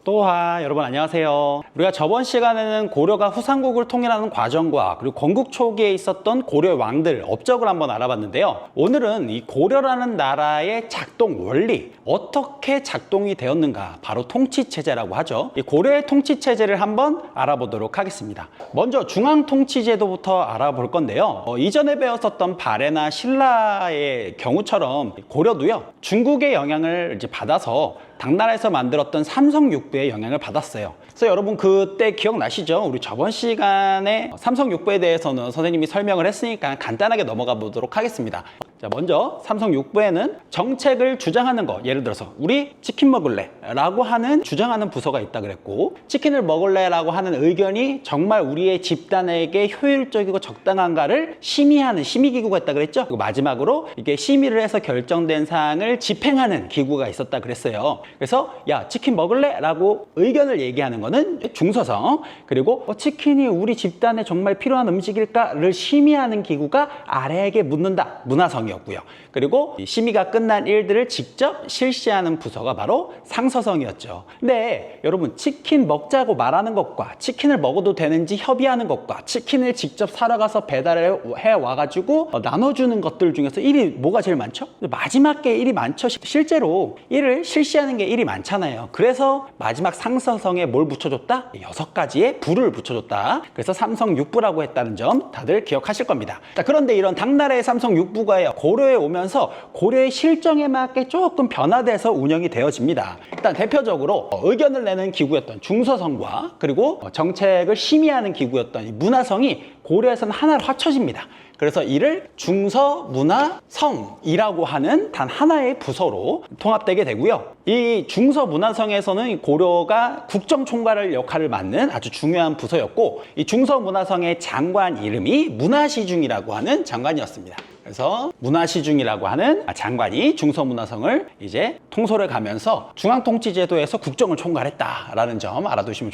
또하 여러분 안녕하세요. 우리가 저번 시간에는 고려가 후삼국을 통일하는 과정과 그리고 건국 초기에 있었던 고려의 왕들 업적을 한번 알아봤는데요. 오늘은 이 고려라는 나라의 작동 원리, 어떻게 작동이 되었는가, 바로 통치체제라고 하죠. 이 고려의 통치체제를 한번 알아보도록 하겠습니다. 먼저 중앙통치제도부터 알아볼 건데요. 이전에 배웠었던 발해나 신라의 경우처럼 고려도요, 중국의 영향을 이제 받아서 당나라에서 만들었던 삼성육부의 영향을 받았어요. 그래서 여러분 그때 기억나시죠? 우리 저번 시간에 삼성육부에 대해서는 선생님이 설명을 했으니까 간단하게 넘어가 보도록 하겠습니다. 자, 먼저 삼성육부에는 정책을 주장하는 거, 예를 들어서 우리 치킨 먹을래 라고 하는 주장하는 부서가 있다 그랬고, 치킨을 먹을래 라고 하는 의견이 정말 우리의 집단에게 효율적이고 적당한가를 심의하는 심의기구가 있다 그랬죠. 그리고 마지막으로 이게 심의를 해서 결정된 사항을 집행하는 기구가 있었다 그랬어요. 그래서 야, 치킨 먹을래? 라고 의견을 얘기하는 거는 중서성, 그리고 치킨이 우리 집단에 정말 필요한 음식일까를 심의하는 기구가 아래에게 묻는다, 문화성 이었고요. 그리고 심의가 끝난 일들을 직접 실시하는 부서가 바로 상서성이었죠. 근데 여러분, 치킨 먹자고 말하는 것과 치킨을 먹어도 되는지 협의하는 것과 치킨을 직접 사러 가서 배달을 해 와가지고 나눠주는 것들 중에서 일이 뭐가 제일 많죠? 마지막 게 일이 많죠. 실제로 일을 실시하는 게 일이 많잖아요. 그래서 마지막 상서성에 뭘 붙여줬다? 6가지의 부를 붙여줬다. 그래서 삼성육부라고 했다는 점 다들 기억하실 겁니다. 자, 그런데 이런 당나라의 삼성육부가 고려에 오면서 고려의 실정에 맞게 조금 변화돼서 운영이 되어집니다. 일단 대표적으로 의견을 내는 기구였던 중서성과 그리고 정책을 심의하는 기구였던 이 문화성이 고려에서는 하나로 합쳐집니다. 그래서 이를 중서문화성이라고 하는 단 하나의 부서로 통합되게 되고요. 이 중서문화성에서는 고려가 국정총괄을 역할을 맡는 아주 중요한 부서였고, 이 중서문화성의 장관 이름이 문화시중이라고 하는 장관이었습니다. 그래서 문화시중이라고 하는 장관이 중서문화성을 이제 통솔해 가면서 중앙통치제도에서 국정을 총괄했다라는 점 알아두시면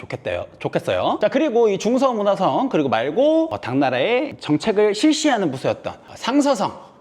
좋겠어요. 자, 그리고 이 중서문화성 그리고 말고 당나라의 정책을 실시하는 부서였던 상서성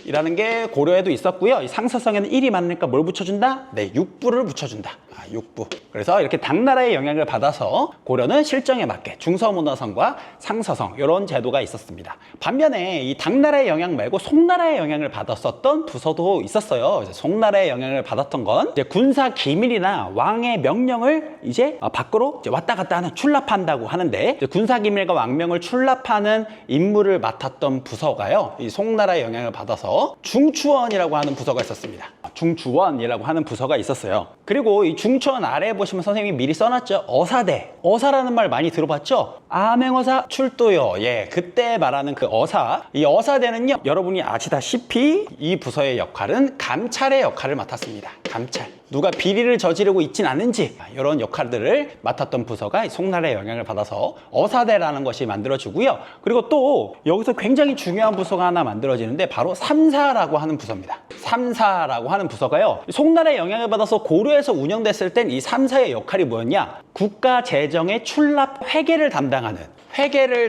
이라는 게 고려에도 있었고요. 이 상서성에는 일이 많으니까 뭘 붙여준다? 네, 육부를 붙여준다. 육부. 그래서 이렇게 당나라의 영향을 받아서 고려는 실정에 맞게 중서문화성과 상서성 이런 제도가 있었습니다. 반면에 이 당나라의 영향 말고 송나라의 영향을 받았었던 부서도 있었어요. 송나라의 영향을 받았던 건 이제 군사 기밀이나 왕의 명령을 이제 밖으로 이제 왔다 갔다 하는 출납한다고 하는데, 이제 군사 기밀과 왕명을 출납하는 임무를 맡았던 부서가요, 이 송나라의 영향을 받아서 중추원이라고 하는 부서가 있었습니다. 중추원이라고 하는 부서가 있었어요. 그리고 이 중추원 아래에 보시면 선생님이 미리 써놨죠. 어사대. 어사라는 말 많이 들어봤죠? 암행어사 출도요. 예, 그때 말하는 그 어사. 이 어사대는요, 여러분이 아시다시피 이 부서의 역할은 감찰의 역할을 맡았습니다. 감찰. 누가 비리를 저지르고 있진 않은지 이런 역할들을 맡았던 부서가 송나라의 영향을 받아서 어사대라는 것이 만들어지고요. 그리고 또 여기서 굉장히 중요한 부서가 하나 만들어지는데 바로 삼사라고 하는 부서입니다. 삼사라고 하는 부서가요, 송나라의 영향을 받아서 고려에서 운영됐을 땐 이 삼사의 역할이 뭐였냐? 국가 재정의 출납 회계를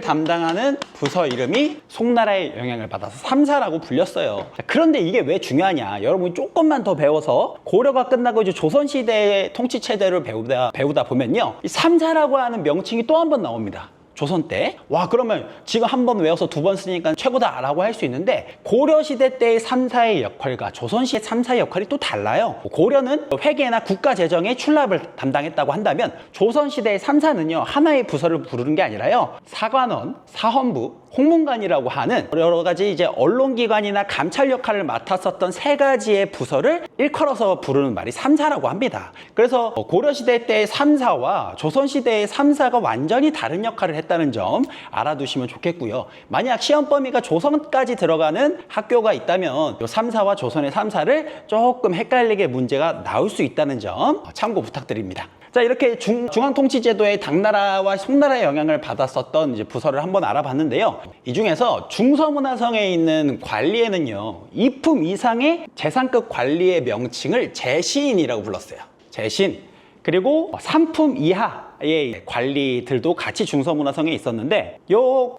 담당하는 부서 이름이 송나라의 영향을 받아서 삼사라고 불렸어요. 그런데 이게 왜 중요하냐? 여러분이 조금만 더 배워서 고려가 끝나고 이제 조선시대의 통치체제를 배우다 보면요, 이 삼사라고 하는 명칭이 또 한 번 나옵니다. 조선 때. 와, 그러면 지금 한 번 외워서 2번 쓰니까 최고다라고 할 수 있는데, 고려시대 때의 삼사의 역할과 조선시대 삼사의 역할이 또 달라요. 고려는 회계나 국가재정의 출납을 담당했다고 한다면 조선시대의 삼사는요, 하나의 부서를 부르는 게 아니라요, 사관원, 사헌부, 홍문관이라고 하는 여러 가지 이제 언론기관이나 감찰 역할을 맡았었던 3가지의 부서를 일컬어서 부르는 말이 삼사라고 합니다. 그래서 고려시대 때의 삼사와 조선시대의 삼사가 완전히 다른 역할을 했다는 점 알아두시면 좋겠고요. 만약 시험 범위가 조선까지 들어가는 학교가 있다면 이 삼사와 조선의 삼사를 조금 헷갈리게 문제가 나올 수 있다는 점 참고 부탁드립니다. 자, 이렇게 중앙통치제도의 당나라와 송나라의 영향을 받았었던 이제 부서를 한번 알아봤는데요. 이 중에서 중서문화성에 있는 관리에는요, 2품 이상의 재산급 관리의 명칭을 재시인이라고 불렀어요. 재신. 그리고 3품 이하의 관리들도 같이 중서문화성에 있었는데, 이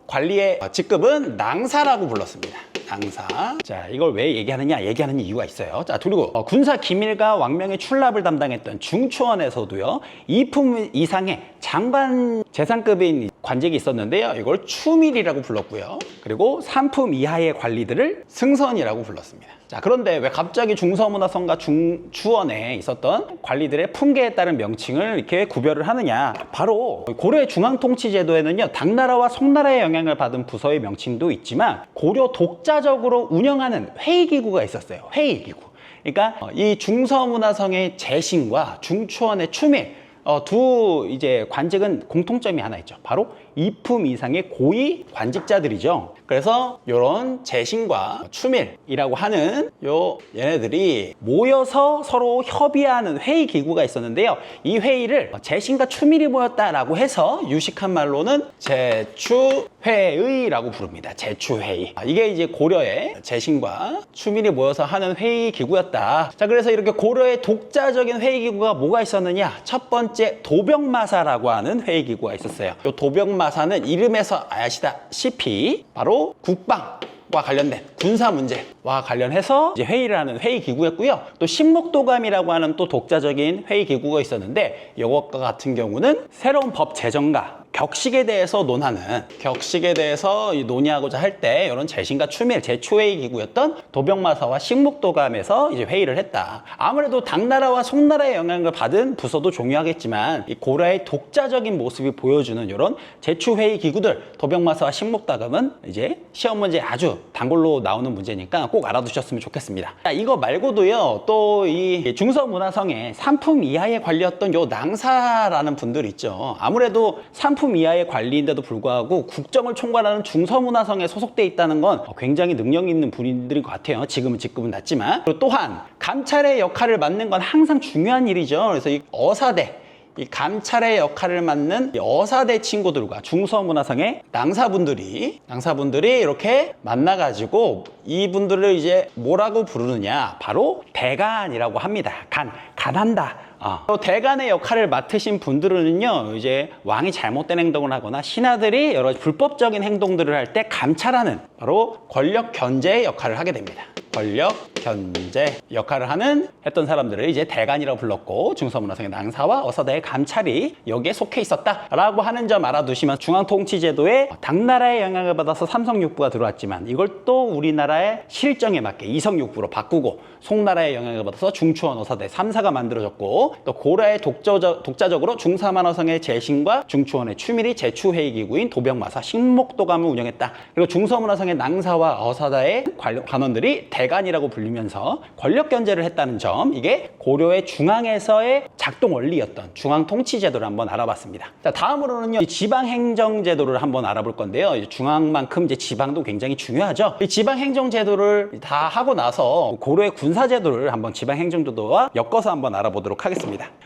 관리의 직급은 낭사라고 불렀습니다. 낭사. 자, 이걸 왜 얘기하는 이유가 있어요. 자, 그리고 군사 기밀과 왕명의 출납을 담당했던 중추원에서도요, 2품 이상의 장관 재상급인 관직이 있었는데요, 이걸 추밀이라고 불렀고요. 그리고 3품 이하의 관리들을 승선이라고 불렀습니다. 자, 그런데 왜 갑자기 중서문화성과 중추원에 있었던 관리들의 품계에 따른 명칭을 이렇게 구별을 하느냐? 바로 고려의 중앙통치제도에는요, 당나라와 송나라의 영향을 받은 부서의 명칭도 있지만 고려 독자적으로 운영하는 회의기구가 있었어요. 회의기구. 그러니까 이 중서문화성의 재신과 중추원의 추밀, 두 이제 관직은 공통점이 하나 있죠. 바로 2품 이상의 고위 관직자들이죠. 그래서 이런 재신과 추밀이라고 하는 얘네들이 모여서 서로 협의하는 회의 기구가 있었는데요. 이 회의를 재신과 추밀이 모였다라고 해서 유식한 말로는 제추회의라고 부릅니다. 제추회의. 이게 이제 고려의 재신과 추밀이 모여서 하는 회의 기구였다. 자, 그래서 이렇게 고려의 독자적인 회의 기구가 뭐가 있었느냐? 첫 번째 도병마사라고 하는 회의 기구가 있었어요. 이 도병마사는 이름에서 아시다시피 바로 국방과 관련된 군사 문제와 관련해서 이제 회의를 하는 회의 기구였고요. 또 신목도감이라고 하는 또 독자적인 회의 기구가 있었는데, 이것과 같은 경우는 새로운 법 제정과 격식에 대해서 논의하고자 할 때 이런 재신과 추밀, 제초회의 기구였던 도병마사와 신목도감에서 이제 회의를 했다. 아무래도 당나라와 송나라의 영향을 받은 부서도 중요하겠지만 이 고려의 독자적인 모습이 보여주는 이런 제초회의 기구들, 도병마사와 신목도감은 이제 시험 문제 아주 단골로 나오는 문제니까 꼭 알아두셨으면 좋겠습니다. 자, 이거 말고도요, 또 이 중서문화성의 3품 이하의 관리였던 요 낭사라는 분들 있죠. 아무래도 3품 이하의 관리인데도 불구하고 국정을 총괄하는 중서문화성에 소속돼 있다는 건 굉장히 능력 있는 분들인 것 같아요. 지금은 직급은 낮지만. 그리고 또한 감찰의 역할을 맡는 건 항상 중요한 일이죠. 그래서 이 어사대, 이 감찰의 역할을 맡는 이 어사대 친구들과 중서문화성의 낭사분들이 이렇게 만나가지고 이분들을 이제 뭐라고 부르느냐? 바로 대간이라고 합니다. 간한다. 대간의 역할을 맡으신 분들은요, 이제 왕이 잘못된 행동을 하거나 신하들이 여러 불법적인 행동들을 할 때 감찰하는 바로 권력 견제의 역할을 하게 됩니다. 권력 견제 역할을 했던 사람들을 이제 대간이라고 불렀고, 중서문화성의 낭사와 어사대의 감찰이 여기에 속해 있었다라고 하는 점 알아두시면, 중앙통치제도에 당나라의 영향을 받아서 삼성육부가 들어왔지만 이걸 또 우리나라의 실정에 맞게 이성육부로 바꾸고, 송나라의 영향을 받아서 중추원, 어사대 3사가 만들어졌고, 또 고려의 독자적으로 중서문화성의 재신과 중추원의 추밀이 제추회의 기구인 도병마사, 신목도감을 운영했다. 그리고 중서문화성의 낭사와 어사대의 관원들이 대간이라고 불리면서 권력 견제를 했다는 점, 이게 고려의 중앙에서의 작동 원리였던 중앙통치제도를 한번 알아봤습니다. 자, 다음으로는요, 이 지방행정제도를 한번 알아볼 건데요. 중앙만큼 이제 지방도 굉장히 중요하죠. 이 지방행정제도를 다 하고 나서 고려의 군사제도를 한번 지방행정제도와 엮어서 한번 알아보도록 하겠습니다.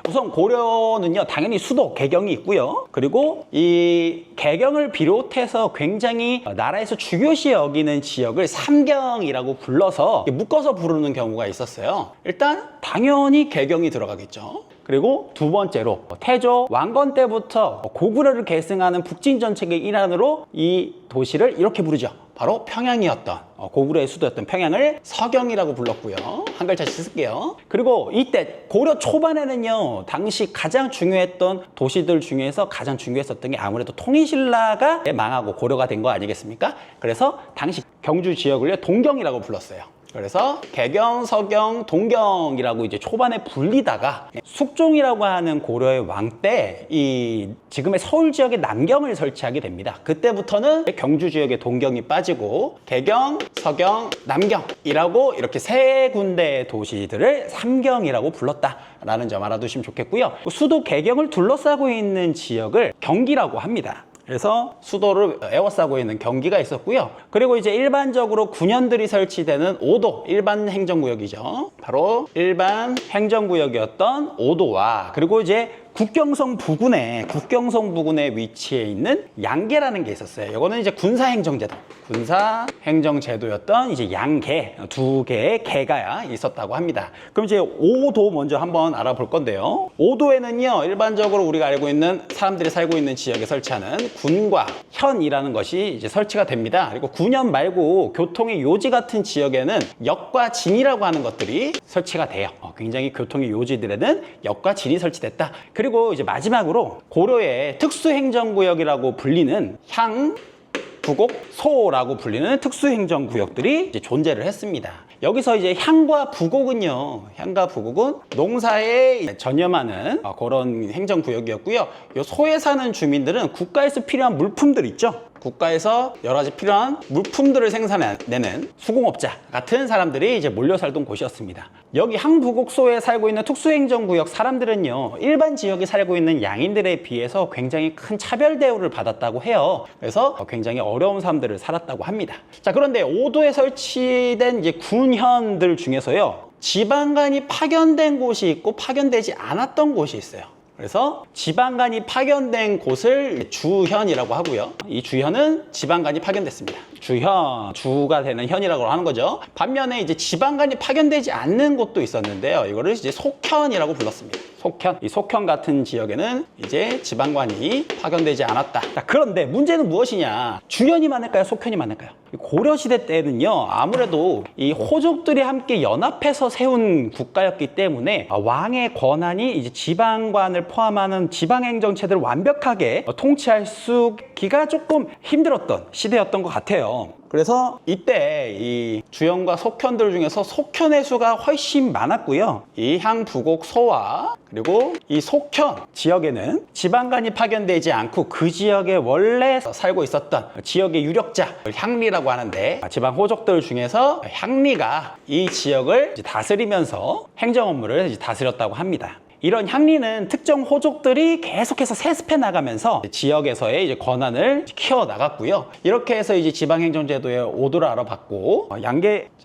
우선 고려는요, 당연히 수도, 개경이 있고요. 그리고 이 개경을 비롯해서 굉장히 나라에서 중요시 여기는 지역을 삼경이라고 불러서 묶어서 부르는 경우가 있었어요. 일단 당연히 개경이 들어가겠죠. 그리고 두 번째로 태조 왕건 때부터 고구려를 계승하는 북진정책의 일환으로 이 도시를 이렇게 부르죠. 바로 평양이었던, 고구려의 수도였던 평양을 서경이라고 불렀고요. 한 글자씩 쓸게요. 그리고 이때 고려 초반에는요, 당시 가장 중요했던 도시들 중에서 가장 중요했었던 게 아무래도 통일신라가 망하고 고려가 된 거 아니겠습니까? 그래서 당시 경주 지역을 동경이라고 불렀어요. 그래서 개경, 서경, 동경이라고 이제 초반에 불리다가 숙종이라고 하는 고려의 왕 때 이 지금의 서울 지역에 남경을 설치하게 됩니다. 그때부터는 경주 지역의 동경이 빠지고 개경, 서경, 남경이라고 이렇게 세 군데의 도시들을 삼경이라고 불렀다라는 점 알아두시면 좋겠고요. 수도 개경을 둘러싸고 있는 지역을 경기라고 합니다. 그래서 수도를 에워싸고 있는 경기가 있었고요. 그리고 이제 일반적으로 군현들이 설치되는 오도, 일반 행정구역이죠. 바로 일반 행정구역이었던 오도와, 그리고 이제 국경성 부근에 위치해 있는 양계라는 게 있었어요. 이거는 이제 군사행정제도였던 이제 양계, 두 개의 계가 있었다고 합니다. 그럼 이제 5도 먼저 한번 알아볼 건데요. 5도에는요, 일반적으로 우리가 알고 있는 사람들이 살고 있는 지역에 설치하는 군과 현이라는 것이 이제 설치가 됩니다. 그리고 군현 말고 교통의 요지 같은 지역에는 역과 진이라고 하는 것들이 설치가 돼요. 굉장히 교통의 요지들에는 역과 진이 설치됐다. 그리고 이제 마지막으로 고려의 특수행정구역이라고 불리는 부곡소라고 불리는 특수행정구역들이 이제 존재를 했습니다. 여기서 이제 향과 부곡은 농사에 전념하는 그런 행정구역이었고요. 이 소에 사는 주민들은 국가에서 필요한 물품들 있죠. 국가에서 여러 가지 필요한 물품들을 생산해내는 수공업자 같은 사람들이 이제 몰려 살던 곳이었습니다. 여기 항부곡소에 살고 있는 특수행정구역 사람들은요, 일반 지역에 살고 있는 양인들에 비해서 굉장히 큰 차별 대우를 받았다고 해요. 그래서 굉장히 어려운 삶들을 살았다고 합니다. 자, 그런데 5도에 설치된 이제 군현들 중에서요, 지방간이 파견된 곳이 있고 파견되지 않았던 곳이 있어요. 그래서 지방간이 파견된 곳을 주현이라고 하고요. 이 주현은 지방간이 파견됐습니다. 주가 되는 현이라고 하는 거죠. 반면에 이제 지방간이 파견되지 않는 곳도 있었는데요. 이거를 이제 속현이라고 불렀습니다. 이 속현 같은 지역에는 이제 지방관이 파견되지 않았다. 자, 그런데 문제는 무엇이냐? 주현이 많을까요? 속현이 많을까요? 고려시대 때는요, 아무래도 이 호족들이 함께 연합해서 세운 국가였기 때문에 왕의 권한이 이제 지방관을 포함하는 지방행정체들을 완벽하게 통치할 수기가 조금 힘들었던 시대였던 것 같아요. 그래서 이때 이 주현과 속현들 중에서 속현의 수가 훨씬 많았고요. 이 향부곡소와 그리고 이 속현 지역에는 지방관이 파견되지 않고 그 지역에 원래 살고 있었던 지역의 유력자, 향리라고 하는데, 지방 호족들 중에서 향리가 이 지역을 다스리면서 행정 업무를 다스렸다고 합니다. 이런 향리는 특정 호족들이 계속해서 세습해 나가면서 지역에서의 이제 권한을 키워 나갔고요. 이렇게 해서 이제 지방행정제도의 5도를 알아봤고, 자,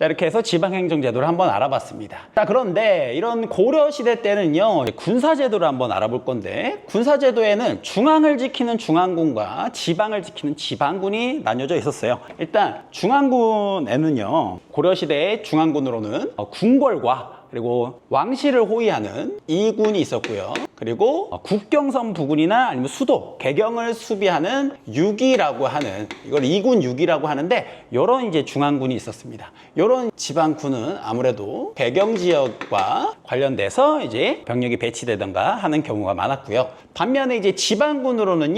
이렇게 해서 지방행정제도를 한번 알아봤습니다. 자, 그런데 이런 고려시대 때는요, 군사제도를 한번 알아볼 건데, 군사제도에는 중앙을 지키는 중앙군과 지방을 지키는 지방군이 나뉘어져 있었어요. 일단 중앙군에는요, 고려시대의 중앙군으로는 궁궐과 그리고 왕실을 호위하는 이군이 있었고요. 그리고 국경선 부군이나 아니면 수도, 개경을 수비하는 유기라고 하는, 이걸 이군 유기라고 하는데, 이런 이제 중앙군이 있었습니다. 이런 지방군은 아무래도 개경 지역과 관련돼서 이제 병력이 배치되던가 하는 경우가 많았고요. 반면에 이제 지방군으로는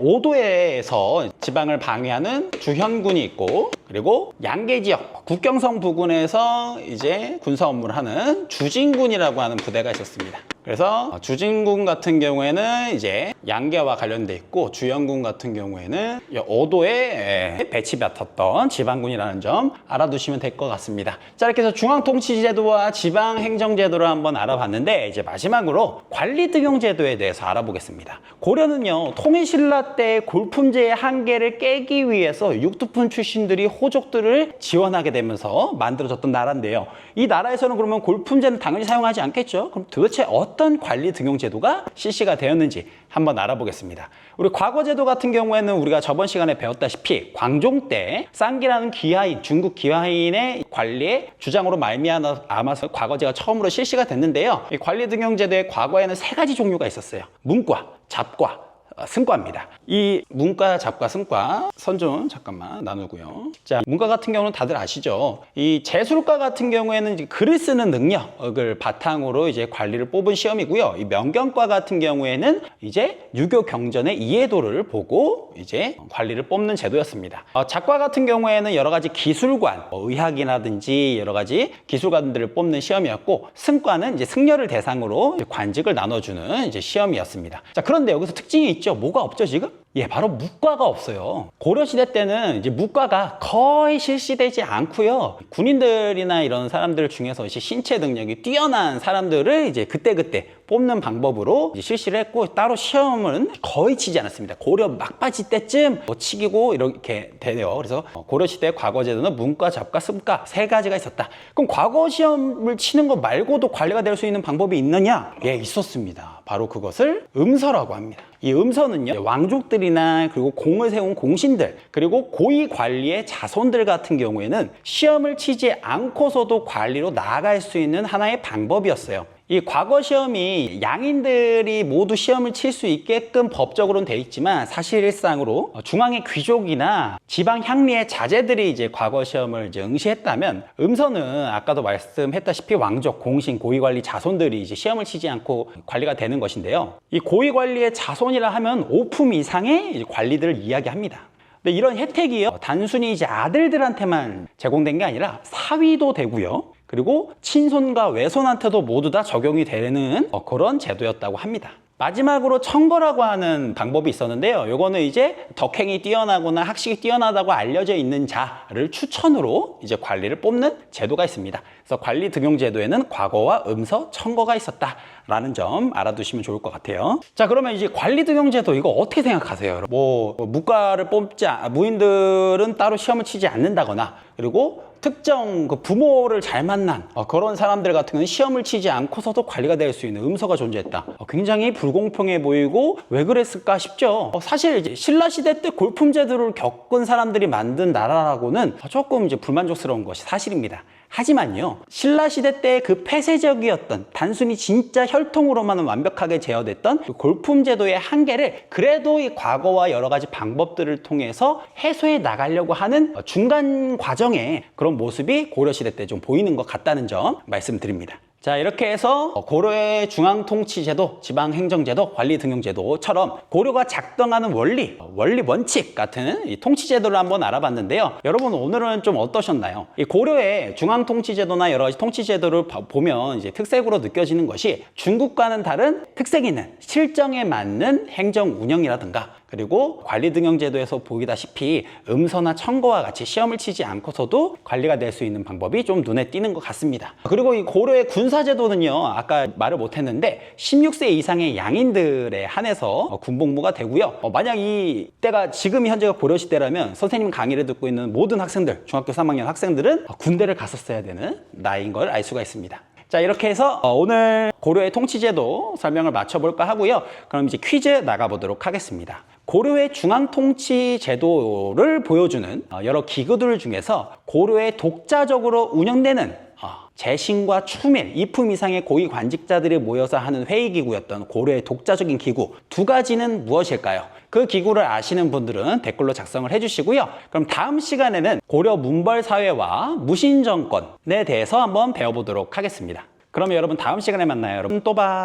5도에서 지방을 방해하는 주현군이 있고, 그리고 양계 지역, 국경성 부근에서 이제 군사 업무를 하는 주진군이라고 하는 부대가 있었습니다. 그래서 주진군 같은 경우에는 이제 양계와 관련돼 있고, 주현군 같은 경우에는 5도에 배치받았던 지방군이라는 점 알아두시면 될 것 같습니다. 자, 이렇게 해서 중앙통치제도와 지방행정제도를 한번 알아봤는데, 이제 마지막으로 관리등용제도에 대해서 알아보겠습니다. 고려는요, 통일신라 때 골품제의 한계를 깨기 위해서 육두품 출신들이 호족들을 지원하게 되면서 만들어졌던 나라인데요. 이 나라에서는 그러면 골품제는 당연히 사용하지 않겠죠? 그럼 도대체 어떤 관리 등용 제도가 실시가 되었는지 한번 알아보겠습니다. 우리 과거제도 같은 경우에는 우리가 저번 시간에 배웠다시피 광종 때 쌍기라는 귀하인, 중국 귀하인의 관리의 주장으로 말미암아서 과거제가 처음으로 실시가 됐는데요. 이 관리 등용 제도의 과거에는 3가지 종류가 있었어요. 문과, 잡과, 승과입니다. 이 문과, 잡과, 승과 선 좀 잠깐만 나누고요. 자, 문과 같은 경우는 다들 아시죠? 이 제술과 같은 경우에는 이제 글을 쓰는 능력을 바탕으로 이제 관리를 뽑은 시험이고요. 이 명경과 같은 경우에는 이제 유교 경전의 이해도를 보고 이제 관리를 뽑는 제도였습니다. 잡과 같은 경우에는 여러 가지 기술관, 의학이라든지 여러 가지 기술관들을 뽑는 시험이었고, 승과는 이제 승려를 대상으로 관직을 나눠주는 이제 시험이었습니다. 자, 그런데 여기서 특징이 있죠. 뭐가 없죠, 지금? 예, 바로 무과가 없어요. 고려시대 때는 이제 무과가 거의 실시되지 않고요. 군인들이나 이런 사람들 중에서 이제 신체 능력이 뛰어난 사람들을 이제 그때그때 뽑는 방법으로 이제 실시를 했고, 따로 시험은 거의 치지 않았습니다. 고려 막바지 때쯤 뭐 치기고 이렇게 되네요. 그래서 고려시대 과거제도는 문과, 잡과, 승과 세 가지가 있었다. 그럼 과거 시험을 치는 거 말고도 관리가 될 수 있는 방법이 있느냐? 예, 있었습니다. 바로 그것을 음서라고 합니다. 이 음서는요, 왕족들이나 그리고 공을 세운 공신들, 그리고 고위 관리의 자손들 같은 경우에는 시험을 치지 않고서도 관리로 나아갈 수 있는 하나의 방법이었어요. 이 과거 시험이 양인들이 모두 시험을 칠 수 있게끔 법적으로는 돼 있지만, 사실상으로 중앙의 귀족이나 지방 향리의 자제들이 이제 과거 시험을 이제 응시했다면, 음서는 아까도 말씀했다시피 왕족, 공신, 고위관리 자손들이 이제 시험을 치지 않고 관리가 되는 것인데요. 이 고위관리의 자손이라 하면 5품 이상의 이제 관리들을 이야기합니다. 근데 이런 혜택이요, 단순히 이제 아들들한테만 제공된 게 아니라 사위도 되고요, 그리고 친손과 외손한테도 모두 다 적용이 되는 그런 제도였다고 합니다. 마지막으로 청거라고 하는 방법이 있었는데요. 요거는 이제 덕행이 뛰어나거나 학식이 뛰어나다고 알려져 있는 자를 추천으로 이제 관리를 뽑는 제도가 있습니다. 그래서 관리 등용 제도에는 과거와 음서, 청거가 있었다라는 점 알아두시면 좋을 것 같아요. 자, 그러면 이제 관리 등용 제도 이거 어떻게 생각하세요? 무과를 뽑지, 무인들은 따로 시험을 치지 않는다거나, 그리고 특정 부모를 잘 만난 그런 사람들 같은 경우는 시험을 치지 않고서도 관리가 될 수 있는 음서가 존재했다. 굉장히 불공평해 보이고 왜 그랬을까 싶죠. 사실 이제 신라시대 때 골품제도를 겪은 사람들이 만든 나라라고는 조금 이제 불만족스러운 것이 사실입니다. 하지만요, 신라시대 때 그 폐쇄적이었던, 단순히 진짜 혈통으로만 완벽하게 제어됐던 그 골품제도의 한계를 그래도 이 과거와 여러 가지 방법들을 통해서 해소해 나가려고 하는 중간 과정에 그런 모습이 고려시대 때 좀 보이는 것 같다는 점 말씀드립니다. 자, 이렇게 해서 고려의 중앙통치제도, 지방행정제도, 관리등용제도처럼 고려가 작동하는 원리, 원칙 같은 이 통치제도를 한번 알아봤는데요. 여러분, 오늘은 좀 어떠셨나요? 이 고려의 중앙통치제도나 여러 가지 통치제도를 보면 이제 특색으로 느껴지는 것이 중국과는 다른 특색 있는 실정에 맞는 행정 운영이라든가, 그리고 관리등용제도에서 보이다시피 음서나 청거와 같이 시험을 치지 않고서도 관리가 될 수 있는 방법이 좀 눈에 띄는 것 같습니다. 그리고 이 고려의 군사제도는요, 아까 말을 못했는데 16세 이상의 양인들에 한해서 군복무가 되고요. 만약 이 때가 지금 현재가 고려시대라면 선생님 강의를 듣고 있는 모든 학생들, 중학교 3학년 학생들은 군대를 갔었어야 되는 나이인 걸 알 수가 있습니다. 자, 이렇게 해서 오늘 고려의 통치제도 설명을 마쳐볼까 하고요. 그럼 이제 퀴즈 나가보도록 하겠습니다. 고려의 중앙통치제도를 보여주는 여러 기구들 중에서 고려의 독자적으로 운영되는 재신과 추밀, 2품 이상의 고위 관직자들이 모여서 하는 회의기구였던 고려의 독자적인 기구 두 가지는 무엇일까요? 그 기구를 아시는 분들은 댓글로 작성을 해주시고요. 그럼 다음 시간에는 고려 문벌사회와 무신정권에 대해서 한번 배워보도록 하겠습니다. 그러면 여러분 다음 시간에 만나요. 여러분 또 봐.